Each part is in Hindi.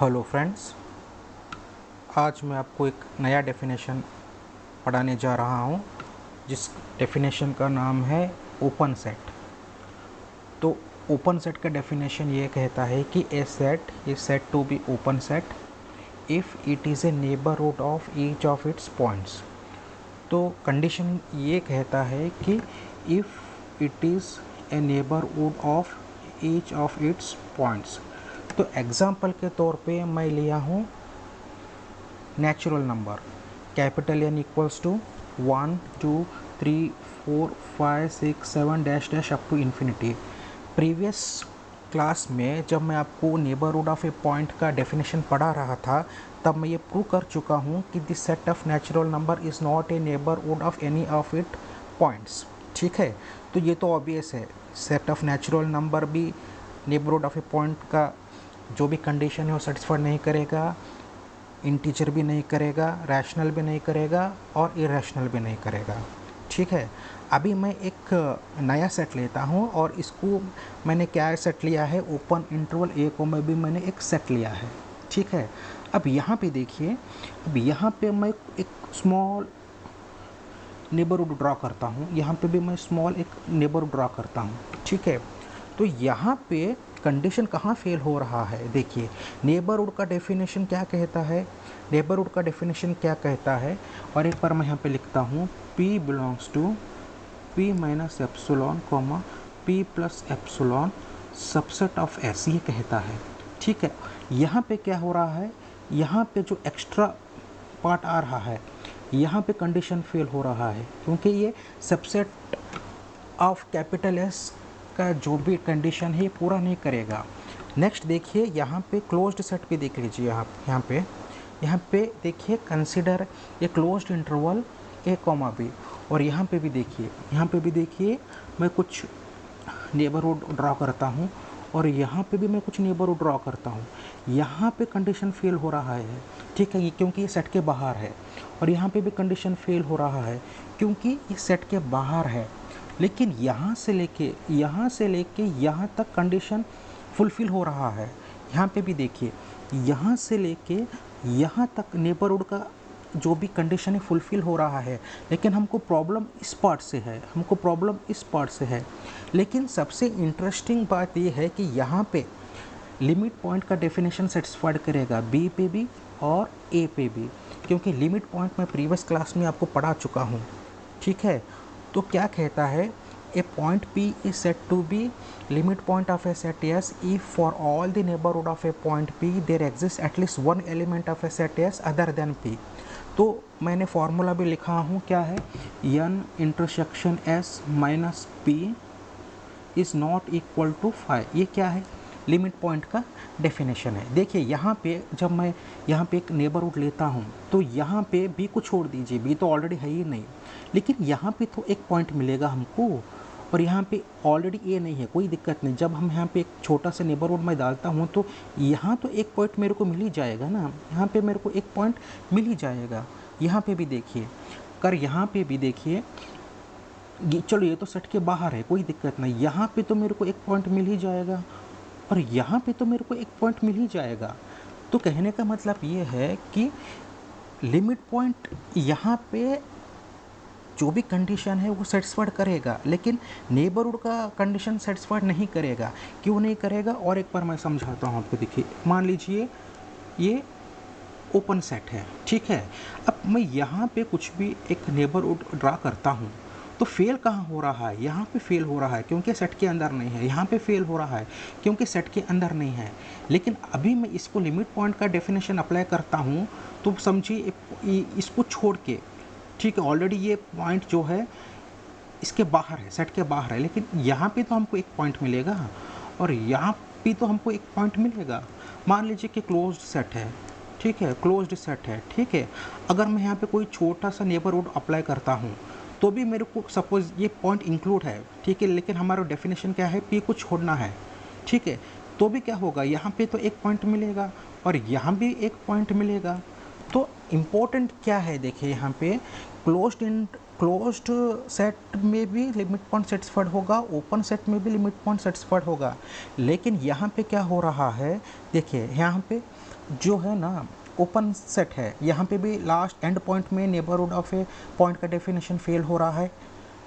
हेलो फ्रेंड्स, आज मैं आपको एक नया डेफिनेशन पढ़ाने जा रहा हूँ जिस डेफिनेशन का नाम है ओपन सेट। तो ओपन सेट का डेफिनेशन ये कहता है कि a set is set to be open set if it is a neighbourhood of each of its points. तो कंडीशन ये कहता है कि if it is a neighbourhood of each of its points. तो एग्ज़ाम्पल के तौर पे मैं लिया हूँ natural number capital N equals to 1 2 3 4 5 6 7 dash dash up to infinity. Previous class में जब मैं आपको नेबरहुड ऑफ ए पॉइंट का डेफिनेशन पढ़ा रहा था तब मैं ये प्रूव कर चुका हूँ कि this set of natural number is not a neighbourhood of any of it points. ठीक है, तो ये तो ऑब्वियस है, सेट ऑफ नेचुरल नंबर भी नेबरहुड ऑफ ए पॉइंट का जो भी कंडीशन है वो सेटिस्फाइड नहीं करेगा, इंटीजर भी नहीं करेगा, रैशनल भी नहीं करेगा और इरेशनल भी नहीं करेगा। ठीक है, अभी मैं एक नया सेट लेता हूँ और इसको मैंने क्या सेट लिया है, ओपन इंटरवल ए को मैं भी मैंने एक सेट लिया है। ठीक है, अब यहाँ पे देखिए, अब यहाँ पे मैं एक स्मॉल नेबरहुड ड्रॉ करता हूँ, यहाँ पे भी मैं स्मॉल एक नेबरहुड ड्रॉ करता हूँ। ठीक है, तो यहाँ पे कंडीशन कहाँ फेल हो रहा है, देखिए नेबरहुड का डेफिनेशन क्या कहता है, नेबरहुड का डेफिनेशन क्या कहता है, और एक बार मैं यहाँ पे लिखता हूँ P belongs to P minus epsilon comma P plus epsilon subset of S, ये कहता है। ठीक है, यहाँ पे क्या हो रहा है, यहाँ पे जो एक्स्ट्रा पार्ट आ रहा है यहाँ पे कंडीशन फेल हो रहा है क्योंकि ये सबसेट ऑफ कैपिटल S का जो भी कंडीशन है ये पूरा नहीं करेगा। नेक्स्ट देखिए, यहाँ पे क्लोज्ड सेट भी देख लीजिए, यहाँ पे देखिए consider a closed interval a comma b, और यहाँ पे भी देखिए मैं कुछ नेबरहुड ड्रॉ करता हूँ और यहाँ पे भी मैं कुछ नेबरहुड ड्रॉ करता हूँ। यहाँ पे कंडीशन फेल हो रहा है, ठीक है, क्योंकि ये सेट के बाहर है, और यहाँ पे भी कंडीशन फेल हो रहा है क्योंकि ये सेट के बाहर है। लेकिन यहाँ से लेके यहाँ तक कंडीशन फुलफ़िल हो रहा है। यहाँ पे भी देखिए, यहाँ से लेके यहाँ तक नेबरहुड का जो भी कंडीशन है फुलफ़िल हो रहा है, लेकिन हमको प्रॉब्लम इस पार्ट से है। लेकिन सबसे इंटरेस्टिंग बात ये है कि यहाँ पे लिमिट पॉइंट का डेफिनेशन सेटिस्फाइड करेगा बी पे भी और ए पे भी, क्योंकि लिमिट पॉइंट मैं प्रीवियस क्लास में आपको पढ़ा चुका हूँ। ठीक है, तो क्या कहता है, ए point P is said to be limit point of a set S if for all the neighborhood of a point P there exists at least one element of a set S other than P। तो मैंने फॉर्मूला भी लिखा हूँ, क्या है, n intersection S minus P is not equal to 5। ये क्या है, लिमिट पॉइंट का डेफिनेशन है। देखिए यहाँ पे जब मैं यहाँ पे एक नेबरहुड लेता हूँ तो यहाँ पे बी को छोड़ दीजिए, बी तो ऑलरेडी है ही नहीं, लेकिन यहाँ पे तो एक पॉइंट मिलेगा हमको, और यहाँ पे ऑलरेडी ए नहीं है, कोई दिक्कत नहीं। जब हम यहाँ पे एक छोटा सा नेबरहुड में डालता हूँ तो यहाँ तो एक पॉइंट मेरे को मिल ही जाएगा ना, यहाँ पे मेरे को एक पॉइंट मिल ही जाएगा। यहाँ पे भी देखिए, यहाँ पे भी देखिए, चलो ये तो सेट के बाहर है, कोई दिक्कत नहीं, यहाँ पे तो मेरे को एक पॉइंट मिल ही जाएगा और यहाँ पे तो मेरे को एक पॉइंट मिल ही जाएगा। तो कहने का मतलब ये है कि लिमिट पॉइंट यहाँ पे जो भी कंडीशन है वो सेटिस्फाइड करेगा, लेकिन नेबरहुड का कंडीशन सेटिस्फाइड नहीं करेगा। क्यों नहीं करेगा, और एक बार मैं समझाता हूँ आपको। देखिए मान लीजिए ये ओपन सेट है, ठीक है, अब मैं यहाँ पे कुछ भी एक नेबरहुड ड्रा करता हूँ तो फेल कहाँ हो रहा है, यहाँ पे फेल हो रहा है क्योंकि सेट के अंदर नहीं है, यहाँ पे फेल हो रहा है क्योंकि सेट के अंदर नहीं है। लेकिन अभी मैं इसको लिमिट पॉइंट का डेफिनेशन अप्लाई करता हूँ तो समझिए इसको छोड़ के, ठीक है, ऑलरेडी ये पॉइंट जो है इसके बाहर है, सेट के बाहर है, लेकिन यहाँ पे तो हमको एक पॉइंट मिलेगा और यहाँ पे तो हमको एक पॉइंट मिलेगा। मान लीजिए कि क्लोज्ड सेट है, ठीक है, क्लोज्ड सेट है, ठीक है, अगर मैं यहाँ पे कोई छोटा सा नेबरहुड अप्लाई करता हूँ तो भी मेरे को सपोज ये पॉइंट इंक्लूड है, ठीक है, लेकिन हमारा डेफिनेशन क्या है, पी को छोड़ना है, ठीक है, तो भी क्या होगा, यहाँ पे तो एक पॉइंट मिलेगा और यहाँ भी एक पॉइंट मिलेगा। तो इम्पोर्टेंट क्या है, देखिए यहाँ पे क्लोज्ड सेट में भी लिमिट पॉइंट सेटिस्फाइड होगा, ओपन सेट में भी लिमिट पॉइंट सेटिस्फाइड होगा। लेकिन यहाँ पे क्या हो रहा है, देखिए यहाँ पे जो है ना ओपन सेट है, यहाँ पे भी लास्ट एंड पॉइंट में नेबरहुड ऑफ ए पॉइंट का डेफिनेशन फेल हो रहा है,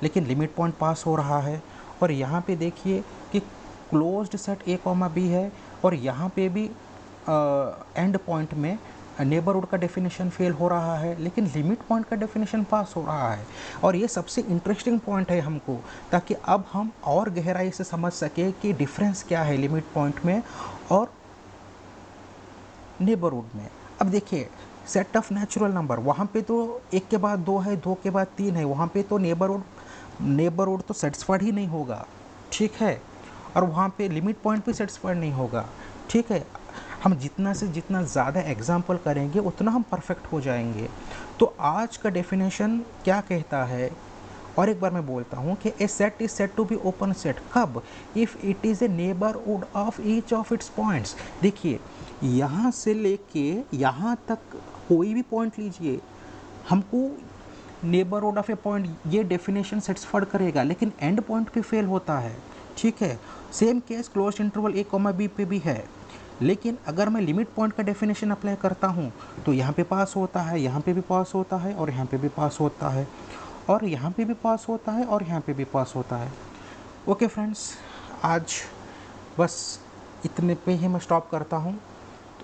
लेकिन लिमिट पॉइंट पास हो रहा है। और यहाँ पे देखिए कि closed set a comma b है और यहाँ पे भी एंड पॉइंट में नेबरहुड का डेफिनेशन फेल हो रहा है, लेकिन लिमिट पॉइंट का डेफिनेशन पास हो रहा है। और ये सबसे इंटरेस्टिंग पॉइंट है हमको, ताकि अब हम और गहराई से समझ सके कि डिफरेंस क्या है लिमिट पॉइंट में और नेबरहुड में। अब देखिए सेट ऑफ नेचुरल नंबर, वहाँ पे तो एक के बाद दो है, दो के बाद तीन है, वहाँ पे तो नेबरहुड तो सेटिस्फाइड ही नहीं होगा, ठीक है। और वहाँ पे लिमिट पॉइंट भी सेटिस्फाइड नहीं होगा, ठीक है। हम जितना से जितना ज़्यादा एग्जाम्पल करेंगे उतना हम परफेक्ट हो जाएंगे। तो आज का डेफिनेशन क्या कहता है, और एक बार मैं बोलता हूँ कि a set is set to be open set कब, if it is a neighbourhood of each of its points. देखिए यहाँ से लेके यहाँ तक कोई भी पॉइंट लीजिए, हमको नेबरहुड ऑफ ए पॉइंट ये डेफिनेशन सेटिस्फाइड करेगा, लेकिन एंड पॉइंट पे फेल होता है, ठीक है। Same case closed interval a comma B पे भी है, लेकिन अगर मैं लिमिट पॉइंट का डेफिनेशन अप्लाई करता हूँ तो यहाँ पे पास होता है, यहाँ पे भी पास होता है, और यहाँ पे भी पास होता है, और यहाँ पे भी पास होता है, और यहाँ पे भी पास होता है। ओके फ्रेंड्स, आज बस इतने पे ही मैं स्टॉप करता हूँ।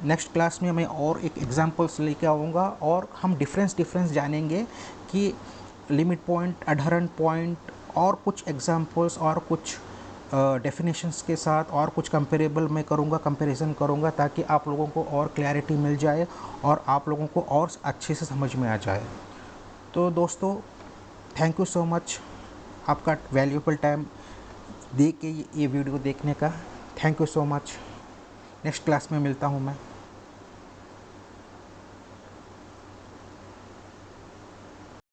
नेक्स्ट क्लास में मैं और एक एग्जांपल्स लेके आऊँगा और हम डिफरेंस जानेंगे कि लिमिट पॉइंट, एडहरेंट पॉइंट, और कुछ एग्जांपल्स और कुछ डेफिनेशंस के साथ और कुछ कंपेरेबल मैं करूँगा, कंपैरिजन करूँगा, ताकि आप लोगों को और क्लैरिटी मिल जाए और आप लोगों को और अच्छे से समझ में आ जाए। तो दोस्तों थैंक यू सो मच आपका वैल्यूएबल टाइम दे के ये वीडियो देखने का। Thank you so much. Next class में मिलता हूँ मैं।